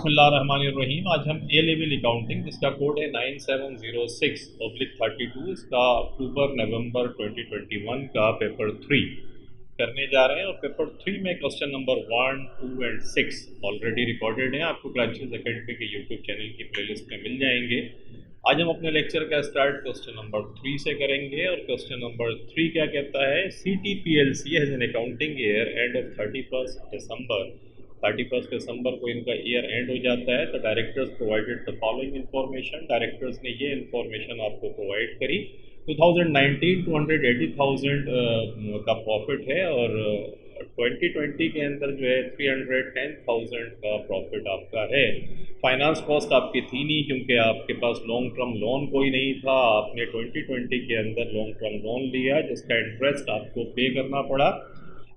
बिस्मिल्लाहिर्रहमानिर्रहीम। आज हम ए लेवल अकाउंटिंग जिसका कोड है 9706/32, इसका अक्टूबर नवंबर 2021 का पेपर 3 करने जा रहे हैं। और पेपर 3 में question number 1, 2 and 6 already recorded हैं, आपको क्लासेस एकेडमी के यूट्यूब चैनल की प्लेलिस्ट में मिल जाएंगे। आज हम अपने लेक्चर का स्टार्ट क्वेश्चन नंबर 3 से करेंगे। और क्वेश्चन नंबर 3 क्या कहता है, CTPLC has an accounting year end of 31 दिसंबर को इनका ईयर एंड हो जाता है। तो directors provided the following information, directors ने ये इन्फॉर्मेशन आपको प्रोवाइड करी। 2019 280,000 का प्रॉफिट है और 2020 के अंदर जो है 310,000 का प्रॉफिट आपका है। फाइनेंस कॉस्ट आपकी थी नहीं क्योंकि आपके पास लॉन्ग टर्म लोन कोई नहीं था। आपने 2020 के अंदर लॉन्ग टर्म लोन लिया जिसका इंटरेस्ट आपको पे करना पड़ा।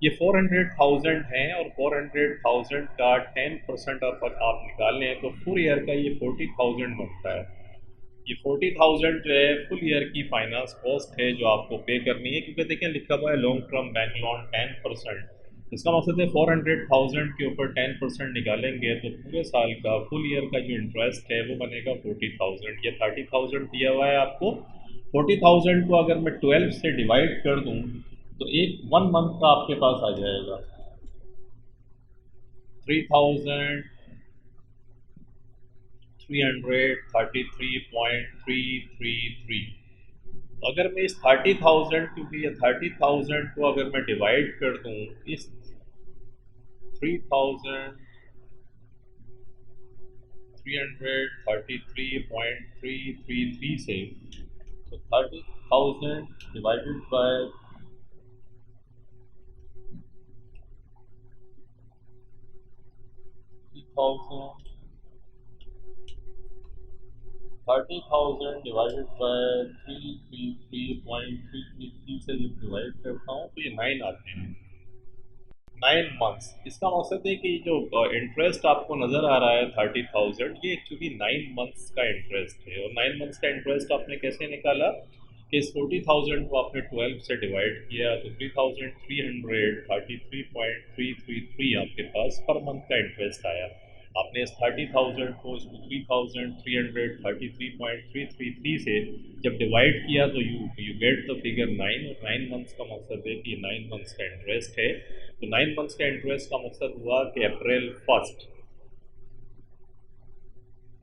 ये 400,000 हैं और 400,000 का 10% आप निकाल लें तो फुल ईयर का ये 40,000 बनता है। ये 40,000 जो है फुल ईयर की फाइनेंस कॉस्ट है जो आपको पे करनी है, क्योंकि देखें लिखा हुआ है लॉन्ग टर्म बैंक लोन 10%। इसका मकसद है 400,000 के ऊपर 10% निकालेंगे तो पूरे साल का फुल ईयर का जो इंटरेस्ट है वो बनेगा 40,000। ये 30,000 दिया हुआ है आपको। 40,000 को अगर मैं 12 से डिवाइड कर दूँ तो एक 1 मंथ का आपके पास आ जाएगा 3,333.333। अगर मैं इस 30,000, क्योंकि ये 30,000 को अगर मैं डिवाइड कर दूं इस 3,333.333 से, तो 30,000 डिवाइडेड बाय 30,000 डिवाइडेड बाय 333.333 से जब डिवाइड करता हूँ तो ये 9 आते हैं, 9 मंथ्स। इसका मकसद है कि जो इंटरेस्ट आपको नज़र आ रहा है 30,000, ये एक्चुअली 9 मंथ्स का इंटरेस्ट है। और 9 मंथ्स का इंटरेस्ट आपने कैसे निकाला कि इस 40,000 को आपने 12 से डिवाइड किया तो 3,333.333 आपके पास पर मंथ का इंटरेस्ट आया। आपने इस 30,000 को इस 3,333.333 से जब डिवाइड किया तो यू गेट द फिगर 9। और 9 मंथ्स का मकसद है कि 9 मंथ्स का इंटरेस्ट है। तो 9 मंथ्स का इंटरेस्ट का मकसद हुआ कि अप्रैल 1,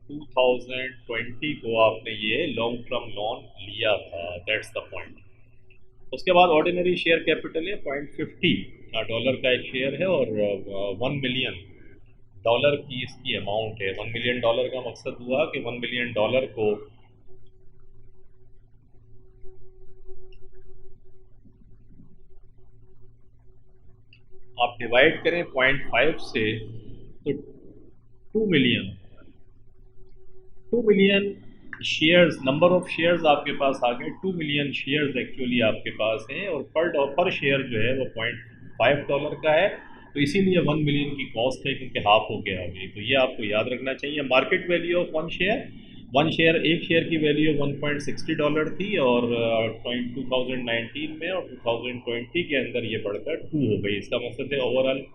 2020 को आपने ये लॉन्ग टर्म लोन लिया था। That's the point. उसके बाद ऑर्डिनरी शेयर कैपिटल है $0.50 का एक शेयर है और $1 मिलियन की इसकी अमाउंट है। $1 मिलियन का मकसद हुआ कि $1 मिलियन को आप डिवाइड करें 0.5 से तो 2 million shares, number of shares आपके पास आ गए। 2 मिलियन शेयर्स एक्चुअली आपके पास हैं और पर शेयर जो है वो $0.5 का है। तो इसीलिए 1 मिलियन की कॉस्ट है क्योंकि हाफ हो गया अभी। तो ये आपको याद रखना चाहिए। मार्केट वैल्यू ऑफ एक शेयर की वैल्यू $1.60 थी और 2019 में और 2020 के अंदर ये बढ़कर 2 हो गई। इसका मकसद है ओवरऑल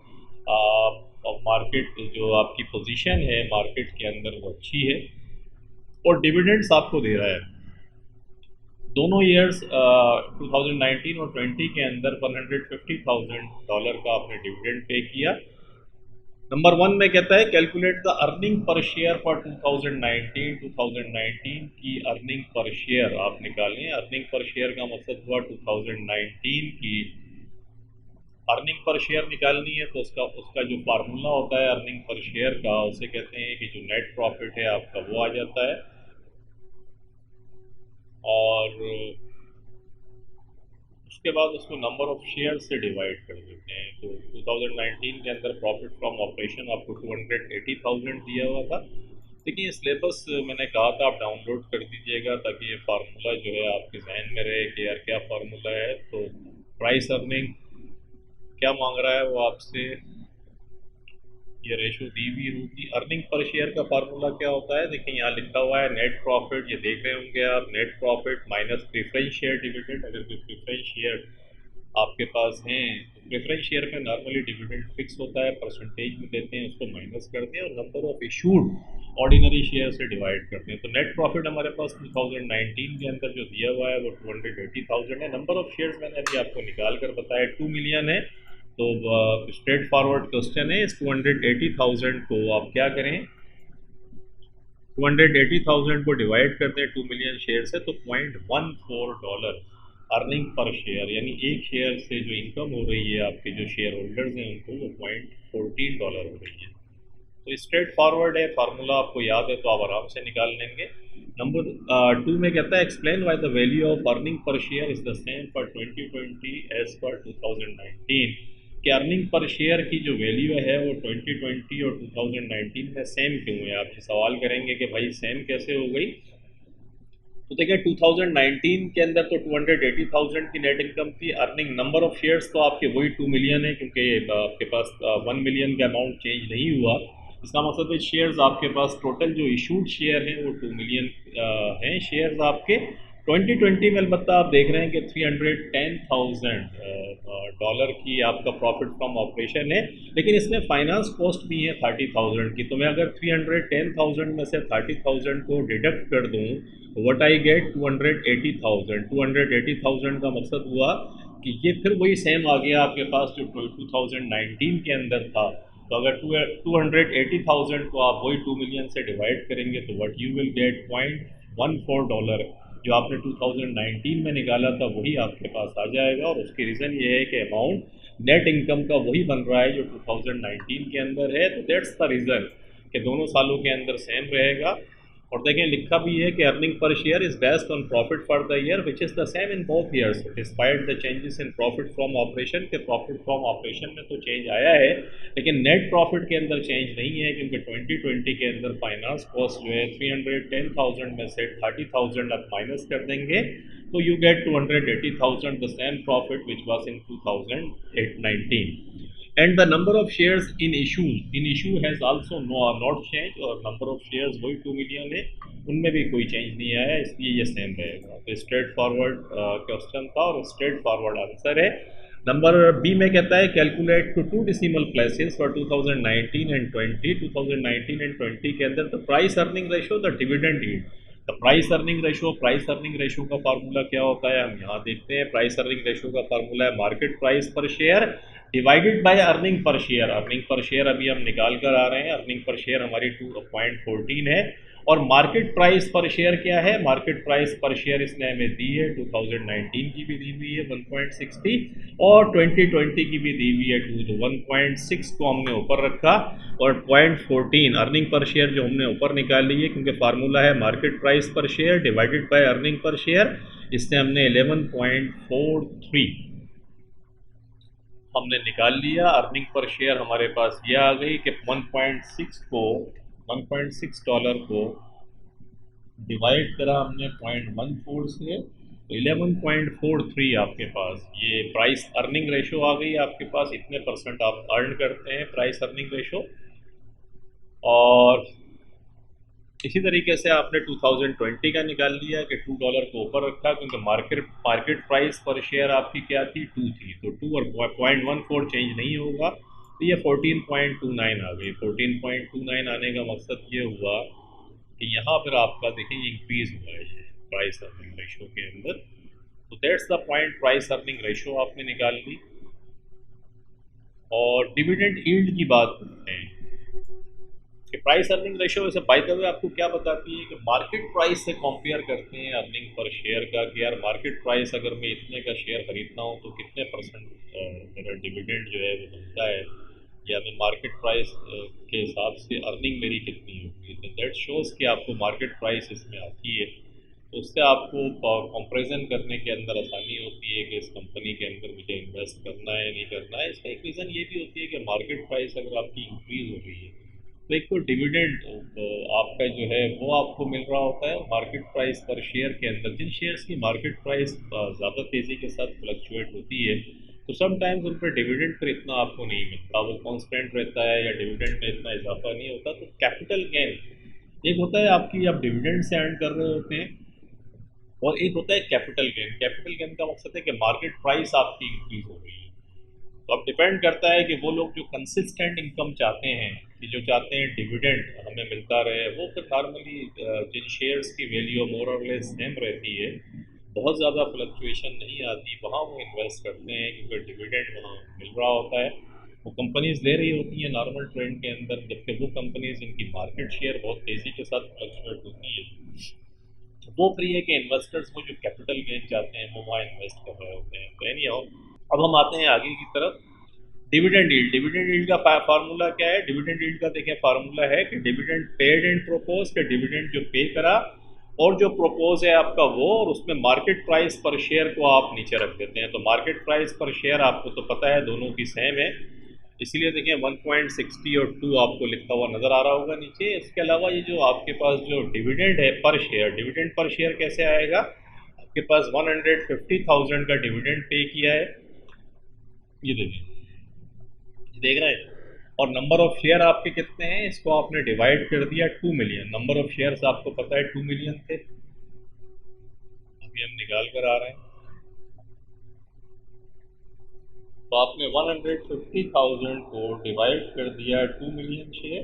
मार्केट जो आपकी पोजीशन है मार्केट के अंदर वो अच्छी है और डिविडेंड्स आपको दे रहा है। दोनों ईयर्स 2019 और 20 के अंदर $150,000 का आपने डिविडेंड पे किया। नंबर 1 में कहता है calculate the earning per share for 2019 की अर्निंग पर शेयर आप निकालें। अर्निंग पर शेयर का मकसद हुआ 2019 की अर्निंग पर शेयर निकालनी है। तो उसका जो फार्मूला होता है अर्निंग पर शेयर का, उसे कहते हैं कि जो नेट प्रॉफिट है आपका वो आ जाता है। और उसके बाद उसको नंबर ऑफ शेयर से डिवाइड कर देते हैं। तो 2019 के अंदर प्रॉफिट फ्रॉम ऑपरेशन आपको 280,000 दिया हुआ था। देखिए सिलेबस मैंने कहा था आप डाउनलोड कर दीजिएगा ताकि ये फार्मूला जो है आपके जहन में रहे कि यार क्या फार्मूला है। तो प्राइस अर्निंग क्या मांग रहा है वो आपसे, ये रेशो दी हुई होगी। अर्निंग पर शेयर का फार्मूला क्या होता है, देखिए यहाँ लिखा हुआ है नेट प्रॉफिट, ये देख रहे होंगे आप, net profit minus preference share dividend. अगर कोई प्रेफरेंस शेयर आपके पास हैं तो प्रेफरेंस शेयर पे नॉर्मली डिविडेंड फिक्स होता है, परसेंटेज में देते हैं, उसको माइनस करते हैं और number of issued ordinary share से डिवाइड करते हैं। तो नेट प्रॉफिट हमारे पास 2019 के अंदर जो दिया हुआ है वो 280,000 है। नंबर ऑफ शेयर्स मैंने अभी आपको निकाल कर बताया 2 मिलियन है। तो स्ट्रेट फॉरवर्ड क्वेश्चन है, इस 280,000 को आप क्या करें, 280,000 को डिवाइड करते हैं 2 मिलियन शेयर से, तो $0.14 अर्निंग पर शेयर, यानी एक शेयर से जो इनकम हो रही है आपके जो शेयर होल्डर्स हैं उनको, वो $0.14 हो रही है। तो स्ट्रेट फॉरवर्ड है, फार्मूला आपको याद है तो आप आराम से निकाल लेंगे। नंबर 2 में कहता है explain why the value of earning per share is the same for 2020 as per 2019, कि अर्निंग पर शेयर की जो वैल्यू है वो 2020 और 2019 में सेम क्यों है। आप सवाल करेंगे कि भाई सेम कैसे हो गई। तो देखिए 2019 के अंदर तो 280,000 की नेट इनकम थी, अर्निंग नंबर ऑफ शेयर्स तो आपके वही 2 मिलियन है, क्योंकि आपके पास 1 मिलियन का अमाउंट चेंज नहीं हुआ। इसका मतलब है शेयर्स आपके पास टोटल जो इशूड शेयर हैं वो 2 मिलियन हैं शेयर्स आपके। 2020 में अलबत्ता आप देख रहे हैं कि $310,000 की आपका प्रॉफिट फ्रॉम ऑपरेशन है, लेकिन इसमें फाइनेंस कॉस्ट भी है 30,000 की। तो मैं अगर 310,000 में से 30,000 को डिडक्ट कर दूं, व्हाट आई गेट 280,000। 280,000 का मकसद हुआ कि ये फिर वही सेम आ गया आपके पास जो 2019 के अंदर था। तो अगर 280,000 को आप वही 2 मिलियन से डिवाइड करेंगे तो व्हाट यू विल गेट $0.14 जो आपने 2019 में निकाला था वही आपके पास आ जाएगा। और उसकी रीज़न ये है कि अमाउंट नेट इनकम का वही बन रहा है जो 2019 के अंदर है। तो दैट्स द रीज़न कि दोनों सालों के अंदर सेम रहेगा। और देखें लिखा भी है कि earning per share is based on profit for the year which is the same in both years despite the changes in profit from operation. के प्रॉफिट फ्रॉम ऑपरेशन में तो चेंज आया है, लेकिन नेट प्रॉफिट के अंदर चेंज नहीं है, क्योंकि 2020 के अंदर फाइनेंस कॉस्ट जो है 310,000 में से 30,000 आप माइनस कर देंगे तो you get 280,000 the same profit which was in 2019। And the number of shares in issue has also not change, और नंबर ऑफ शेयर्स वही 2 मिलियन है, उनमें भी कोई चेंज नहीं आया, इसलिए ये सेम रहेगा। तो स्ट्रेट फॉरवर्ड क्वेश्चन था और स्ट्रेट फॉरवर्ड आंसर है। नंबर बी में कहता है calculate to 2 decimal places for 2019 and 20। 2019 and 20 के अंदर the price earning ratio, the dividend yield. The price earning ratio का फार्मूला क्या होता है हम यहाँ देखते हैं। प्राइस अर्निंग रेशो का फार्मूला है market price per share divided by earning per share. Earning per share अभी हम निकाल कर आ रहे हैं, अर्निंग पर शेयर हमारी 2.14 है। और मार्केट प्राइस पर शेयर क्या है, मार्केट प्राइस पर शेयर इसने हमें दी है 2019 की भी दी हुई है 1.60 और 2020 की भी दी हुई है 2। तो 1.6 को हमने ऊपर रखा और 0.14 अर्निंग पर शेयर जो हमने ऊपर निकाल ली है, क्योंकि फार्मूला है market price per share divided by earning per share, इससे हमने 11.43 हमने निकाल लिया। अर्निंग पर शेयर हमारे पास ये आ गई कि 1.6 को डिवाइड करा हमने 0.14 से, तो 11.43 आपके पास ये प्राइस अर्निंग रेशो आ गई आपके पास। इतने परसेंट आप अर्न करते हैं प्राइस अर्निंग रेशो। और इसी तरीके से आपने 2020 का निकाल लिया कि $2 को ऊपर रखा, क्योंकि मार्केट प्राइस पर शेयर आपकी क्या थी 2 थी, तो 2 और 0.14 चेंज नहीं होगा, तो ये 14.29 आ गई। 14.29 आने का मकसद ये हुआ कि यहाँ पर आपका देखिए इंक्रीज हुआ है ये प्राइस अर्निंग रेशो के अंदर। तो that's the point, price earning ratio आपने निकाल ली। और डिविडेंड यील्ड की बात करते हैं कि प्राइस अर्निंग रेशो वैसे बाय द वे आपको क्या बताती है कि मार्केट प्राइस से कंपेयर करते हैं अर्निंग पर शेयर का, कि यार मार्केट प्राइस अगर मैं इतने का शेयर खरीदता हूँ तो कितने परसेंट मेरा डिविडेंड जो है वो बनता है, या मैं मार्केट प्राइस के हिसाब से अर्निंग मेरी कितनी होगी। तो दैट शोज़ कि आपको मार्केट प्राइस इसमें आती है, तो उससे आपको कंपैरिजन करने के अंदर आसानी होती है कि इस कंपनी के अंदर मुझे इन्वेस्ट करना है नहीं करना है। इसका एक रीज़न ये भी होती है कि मार्केट प्राइस अगर आपकी इंक्रीज़ हो रही है तो एक तो डिविडेंड आपका जो है वो आपको मिल रहा होता है। मार्केट प्राइस पर शेयर के अंदर जिन शेयर्स की मार्केट प्राइस ज़्यादा तेज़ी के साथ फ्लक्चुएट होती है तो समटाइम्स उन पर डिविडेंड पर इतना आपको नहीं मिलता, वो कांस्टेंट रहता है या डिविडेंड में इतना इजाफा नहीं होता। तो कैपिटल गेन एक होता है आपकी, आप डिविडेंड से अर्न कर रहे होते हैं, और एक होता है कैपिटल गेन। कैपिटल गेन का मकसद है कि मार्केट प्राइस आपकी इंक्रीज हो गई है। तो अब डिपेंड करता है कि वो लोग जो कंसिस्टेंट इनकम चाहते हैं, कि जो चाहते हैं डिविडेंड हमें मिलता रहे, वो फिर नॉर्मली जिन शेयर्स की वैल्यू मोर और लेस सेम रहती है, बहुत ज़्यादा फ्लक्चुएशन नहीं आती, वहाँ वो इन्वेस्ट करते हैं क्योंकि डिविडेंड वहाँ मिल रहा होता है। वो कंपनीज ले रही होती हैं नॉर्मल ट्रेंड के अंदर, जबकि वो कंपनीज इनकी मार्केट शेयर बहुत तेज़ी के साथ फ्लक्चुएट होती है। तो वो फ्री है कि इन्वेस्टर्स वो जो कैपिटल गेन चाहते हैं वो वहाँ इन्वेस्ट कर रहे होते हैं। तो एनी हाउ, अब हम आते हैं आगे की तरफ। डिविडेंड यील्ड, डिविडेंड यील्ड का फार्मूला क्या है? डिविडेंड यील्ड का देखिए फार्मूला है कि डिविडेंड पेड एंड प्रोपोज, के डिविडेंड जो पे करा और जो प्रोपोज है आपका वो, और उसमें मार्केट प्राइस पर शेयर को आप नीचे रख देते हैं। तो मार्केट प्राइस पर शेयर आपको तो पता है दोनों की सेम है, इसीलिए देखिए 1.60 और 2 आपको लिखा हुआ नज़र आ रहा होगा नीचे। इसके अलावा ये जो आपके पास जो डिविडेंड है पर शेयर, डिविडेंड पर शेयर कैसे आएगा? आपके पास 150,000 का डिविडेंड पे किया है, ये देखिए, देख रहे हैं, और नंबर ऑफ शेयर आपके कितने हैं, इसको आपने डिवाइड कर दिया 2 मिलियन। नंबर ऑफ शेयर्स आपको पता है 2 मिलियन थे, अभी हम निकाल कर आ रहे हैं। तो आपने 150,000 को डिवाइड कर दिया 2 मिलियन शेयर,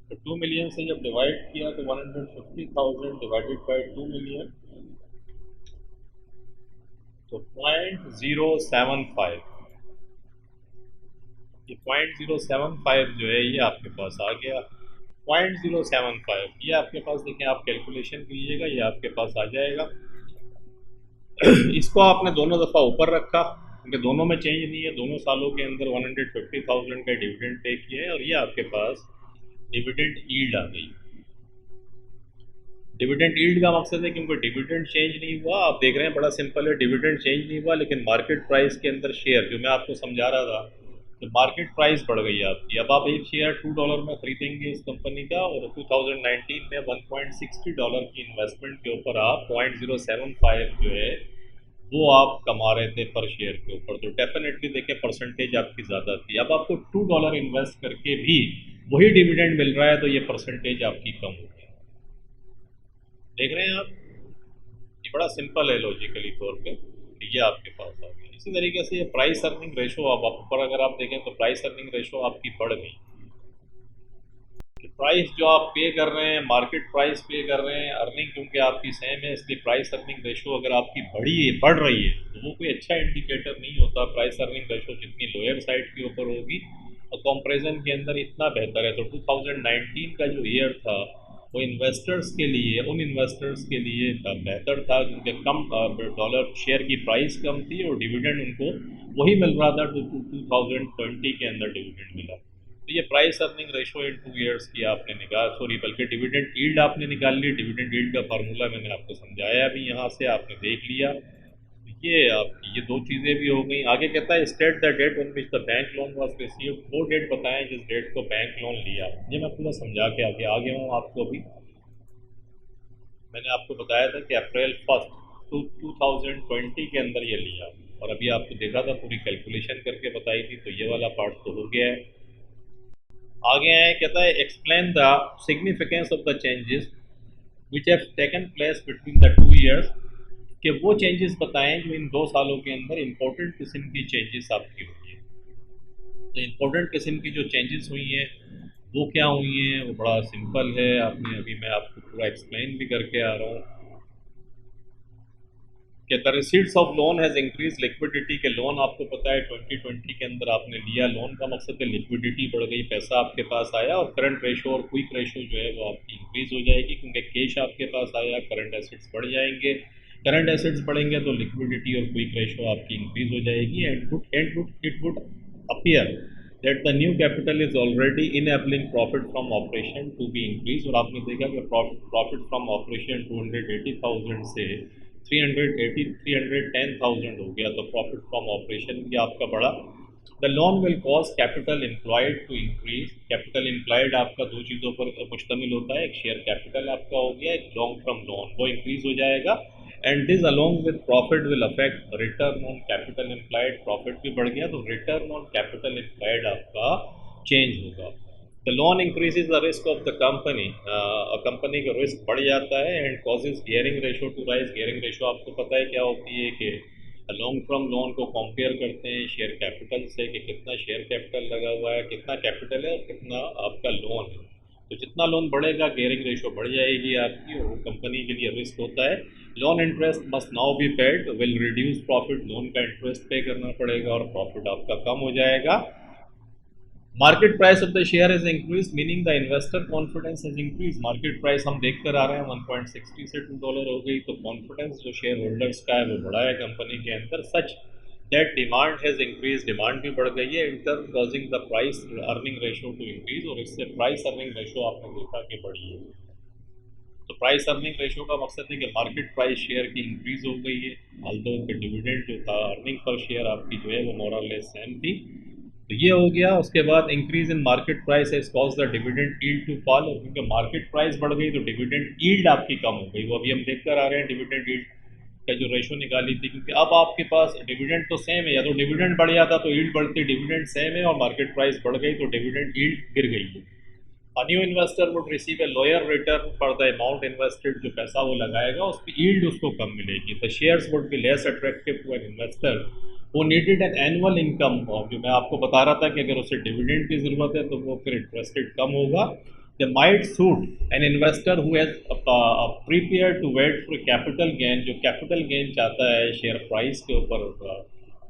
तो 2 मिलियन से जब डिवाइड किया तो 150,000 डिवाइडेड बाई 2 मिलियन, तो 0.075, ये 0.075 जो है ये आपके पास आ गया। 0.075 ये आपके पास, देखें आप कैलकुलेशन कीजिएगा, ये आपके पास आ जाएगा। इसको आपने दोनों दफ़ा ऊपर रखा क्योंकि दोनों में चेंज नहीं है, दोनों सालों के अंदर 150,000 का डिविडेंड पे किया है, और ये आपके पास डिविडेंड यील्ड आ गई। डिविडेंड यील्ड का मकसद है क्योंकि डिविडेंड चेंज नहीं हुआ, आप देख रहे हैं बड़ा सिंपल है, डिविडेंड चेंज नहीं हुआ लेकिन मार्केट प्राइस के अंदर शेयर, जो मैं आपको समझा रहा था, तो मार्केट प्राइस बढ़ गई आपकी। अब आप एक शेयर $2 में खरीदेंगे इस कंपनी का, और 2019 में $1.60 की इन्वेस्टमेंट के ऊपर आप 0.075 जो है वो आप कमा रहे थे पर शेयर के ऊपर, तो डेफिनेटली देखें परसेंटेज आपकी ज़्यादा थी। अब आपको $2 इन्वेस्ट करके भी वही डिविडेंड मिल रहा है, तो ये परसेंटेज आपकी कम हो गई। देख रहे हैं आप, ये बड़ा सिंपल है लॉजिकली तौर पे, ये आपके पास आ गया। इसी तरीके से ये प्राइस अर्निंग रेशो, अब आप ऊपर अगर आप देखें तो प्राइस अर्निंग रेशो आपकी बढ़ गई। प्राइस जो आप पे कर रहे हैं, मार्केट प्राइस पे कर रहे हैं, अर्निंग क्योंकि आपकी सेम है, इसलिए प्राइस अर्निंग रेशो अगर आपकी बढ़ रही है तो वो कोई अच्छा इंडिकेटर नहीं होता। प्राइस अर्निंग रेशो जितनी लोअर साइड के ऊपर होगी और कंपैरिजन के अंदर इतना बेहतर है। तो 2019 का जो ईयर था वो इन्वेस्टर्स के लिए, उन इन्वेस्टर्स के लिए बेहतर था क्योंकि कम डॉलर शेयर की प्राइस कम थी और डिविडेंड उनको वही मिल रहा था, 2020 के अंदर डिविडेंड मिला। तो ये प्राइस अर्निंग रेशो इन 2 ईयर्स की आपने निकाल, सॉरी बल्कि डिविडेंड यील्ड आपने निकाल ली। डिविडेंड यील्ड का फार्मूला मैंने आपको समझाया अभी, यहाँ से आपने देख लिया। ये आपकी ये दो चीज़ें भी हो गई। आगे कहता है state the date on which the bank loan was received, वो डेट बताएं जिस डेट को बैंक लोन लिया। ये मैं पूरा समझा के आगे आ गया हूँ आपको। अभी मैंने आपको बताया था कि अप्रैल 1 2020 के अंदर ये लिया, और अभी आपको देखा था पूरी कैलकुलेशन करके बताई थी, तो ये वाला पार्ट तो हो गया है। आगे आए, कहता है explain the significance of the changes which have taken place between the 2 years, कि वो चेंजेस बताएं जो इन 2 सालों के अंदर इंपॉर्टेंट किस्म की चेंजेस आपकी हुई हैं। तो इंपॉर्टेंट किस्म की जो चेंजेस हुई हैं वो क्या हुई हैं, वो बड़ा सिंपल है, आपने अभी मैं आपको पूरा एक्सप्लेन भी करके आ रहा हूँ कि the receipts of loan has increase liquidity, के लोन आपको पता है 2020 के अंदर आपने लिया, लोन का मकसद है लिक्विडिटी बढ़ गई, पैसा आपके पास आया, और करंट रेशो और क्विक रेशो जो है वो आपकी इंक्रीज हो जाएगी क्योंकि कैश आपके पास आया, करंट एसेट्स बढ़ जाएंगे, करंट एसेट्स बढ़ेंगे तो लिक्विडिटी और क्विक रेशो आपकी इंक्रीज हो जाएगी। And it would appear that the new capital is already enabling profit from operation to be increase, और आपने देखा कि प्रॉफिट फ्रॉम ऑपरेशन 280,000 से 310,000 हो गया, तो प्रॉफिट फ्रॉम ऑपरेशन भी आपका बढ़ा। The loan will cause capital employed to increase, capital employed आपका दो चीज़ों पर मुश्तमिल होता है, एक शेयर कैपिटल आपका हो गया, एक लॉन्ग टर्म लोन, वो इंक्रीज हो जाएगा। And this along with profit will affect return on capital employed, profit भी बढ़ गया तो रिटर्न ऑन कैपिटल एम्प्लॉयड आपका चेंज होगा। The loan increases the risk of the company, company का रिस्क बढ़ जाता है, and causes gearing ratio two rise, gearing ratio आपको पता है क्या होती है कि लॉन्ग टर्म लोन को कंपेयर करते हैं शेयर कैपिटल से कि कितना शेयर कैपिटल लगा हुआ है, कितना कैपिटल है और कितना आपका लोन है। तो जितना लोन बढ़ेगा गेयरिंग रेशो बढ़ जाएगी आपकी, और वो कंपनी के लिए रिस्क होता है। Loan interest must now be paid will reduce profit, loan का इंटरेस्ट पे करना पड़ेगा और प्रॉफिट आपका कम हो जाएगा। Market price of the share is increase meaning the investor confidence is increase. Market price हम देख कर आ रहे हैं 1.60 से $2 हो गई, तो कॉन्फिडेंस जो शेयर होल्डर्स का है वो बढ़ा है कंपनी के अंदर, such that demand has increase, demand भी बढ़ गई है, in turn causing the price earning ratio two increase, और इससे प्राइस अर्निंग रेशो आपने देखा कि बढ़ी है। तो प्राइस अर्निंग रेशो का मकसद है कि मार्केट प्राइस शेयर की इंक्रीज हो गई है, ऑल्दो उनके डिविडेंड जो था अर्निंग पर शेयर आपकी जो है वो मोर और लेस सेम थी। तो ये हो गया। उसके बाद increase in market price has cause the dividend yield to fall, क्योंकि मार्केट प्राइस बढ़ गई तो डिविडेंड यील्ड आपकी कम हो गई। वो अभी हम देख कर आ रहे हैं डिविडेंड यील्ड का जो रेशो निकाली थी, क्योंकि अब आपके पास डिविडेंड तो सेम है, या तो डिविडेंड बढ़ जाता तो यील्ड बढ़ती, डिविडेंड सेम है और मार्केट प्राइस बढ़ गई तो डिविडेंड यील्ड गिर गई है। A new investor would receive a lower return for the amount invested, जो पैसा वो लगाएगा उसकी यील्ड उसको कम मिलेगी। The shares would be less attractive to an investor who needed an annual income, और जो मैं आपको बता रहा था कि अगर उसे डिविडेंड की ज़रूरत है तो वो फिर इंटरेस्ट रेट कम होगा। They might suit an investor who has prepared to wait for capital gain, जो capital gain चाहता है शेयर प्राइस के ऊपर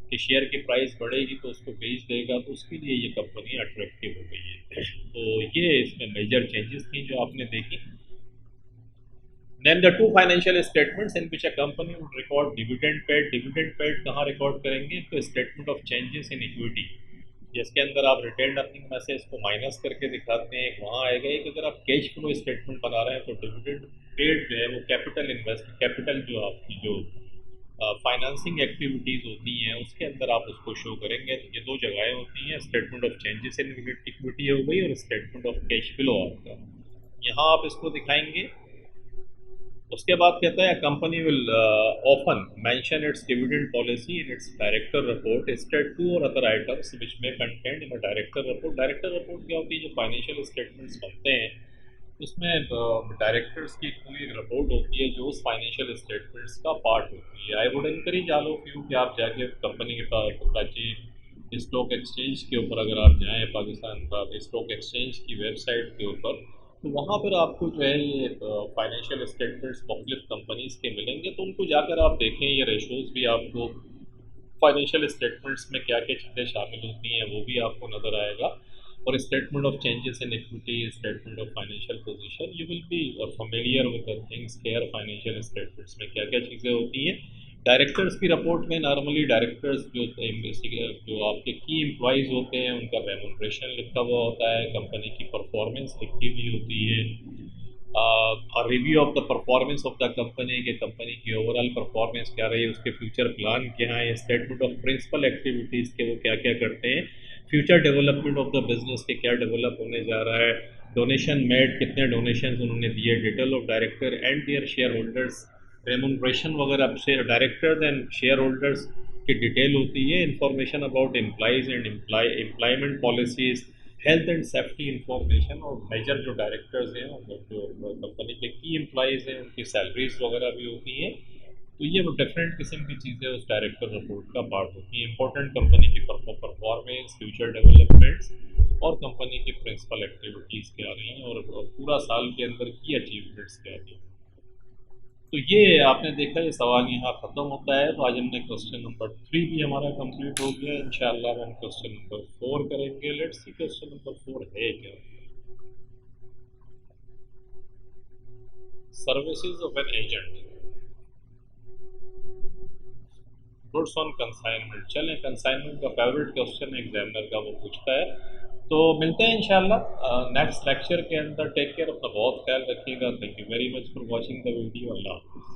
कि शेयर की प्राइस बढ़ेगी तो उसको बेच देगा, तो उसके लिए ये कंपनी अट्रैक्टिव हो गई है। तो ये इसमें मेजर चेंजेस थी जो आपने देखी। Then the two financial statements in which a company would record dividend paid कहाँ रिकॉर्ड करेंगे, तो statement of changes in equity, जिसके अंदर आप रिटेन अर्निंग में से इसको माइनस करके दिखाते हैं, वहाँ आएगा। एक अगर आप कैश फ्लो स्टेटमेंट बना रहे हैं तो डिविडेंड पेड जो है वो कैपिटल जो आपकी जो फाइनेंसिंग एक्टिविटीज़ होती हैं उसके अंदर आप उसको शो करेंगे। तो ये दो जगहें होती हैं, statement of changes in equity हो गई और स्टेटमेंट ऑफ कैश फ्लो आपका, यहाँ आप इसको दिखाएंगे। उसके बाद कहता है company will often mention its dividend policy in its director report state two और अदर आइटम्स विच में content in a director report. Director report क्या होती है, जो फाइनेंशियल स्टेटमेंट्स बनते हैं उसमें डायरेक्टर्स की पूरी रिपोर्ट होती है जो उस फाइनेंशियल स्टेटमेंट्स का पार्ट होती है। I would encourage all of you कि आप जाके कंपनी के पास कराची स्टॉक एक्सचेंज के ऊपर अगर आप जाएँ, पाकिस्तान का स्टॉक एक्सचेंज की वेबसाइट के ऊपर, तो वहाँ पर आपको जो है ये फाइनेंशियल स्टेटमेंट्स मुख्तलिफ कंपनीज़ के मिलेंगे, तो उनको जाकर आप देखें। ये रेशोज़ भी आपको फाइनेंशियल स्टेटमेंट्स में क्या क्या चीज़ें शामिल होती हैं वो भी आपको नज़र आएगा, और statement of changes in equity, statement of financial position, you will be familiar with the things care financial statements में क्या क्या चीज़ें होती हैं। डायरेक्टर्स की रिपोर्ट में नॉर्मली डायरेक्टर्स जो आपके की एम्प्लॉयज़ होते हैं उनका रेम्यूनरेशन लिखा हुआ होता है, कंपनी की परफॉर्मेंस लिखी हुई होती है, review of the performance of the company के कंपनी की ओवरऑल परफॉर्मेंस क्या रही है, उसके फ्यूचर प्लान क्या है, स्टेटमेंट ऑफ प्रिंसिपल एक्टिविटीज़ के वो क्या क्या करते हैं, future development of the business के क्या डेवलप होने जा रहा है, डोनेशन मेड कितने डोनेशन उन्होंने दिए, detail of director and their share holders remuneration वगैरह से डायरेक्टर्स एंड शेयर होल्डर्स की डिटेल होती है, information about employees and employment policies, health and safety information, और मेजर जो डायरेक्टर्स हैं जो कंपनी के की एम्प्लॉयज़ हैं उनकी सैलरीज वगैरह भी होती हैं। तो ये वो डिफरेंट किस्म की चीज़ें उस डायरेक्टर रिपोर्ट का पार्ट होती हैं। इंपॉर्टेंट कंपनी की परफॉर्मेंस, फ्यूचर डेवलपमेंट्स और कंपनी की प्रिंसिपल एक्टिविटीज़ क्या रही हैं और पूरा साल के अंदर की अचीवमेंट्स क्या रही हैं। तो ये आपने देखा ये सवाल यहाँ ख़त्म होता है। तो आज हमने क्वेश्चन नंबर 3 भी हमारा कंप्लीट हो गया। इंशाल्लाह हम क्वेश्चन नंबर 4 करेंगे। लेट्स सी क्वेश्चन नंबर 4 है क्या। Services of an agent, goods on consignment. चलें, कंसाइनमेंट का फेवरेट क्वेश्चन एग्जामिनर का वो पूछता है। तो मिलते हैं इंशाल्लाह नेक्स्ट लेक्चर के अंदर। टेक केयर, अपना बहुत ख्याल रखिएगा। Thank you very much for watching the video. अल्लाह हाफ़िज़।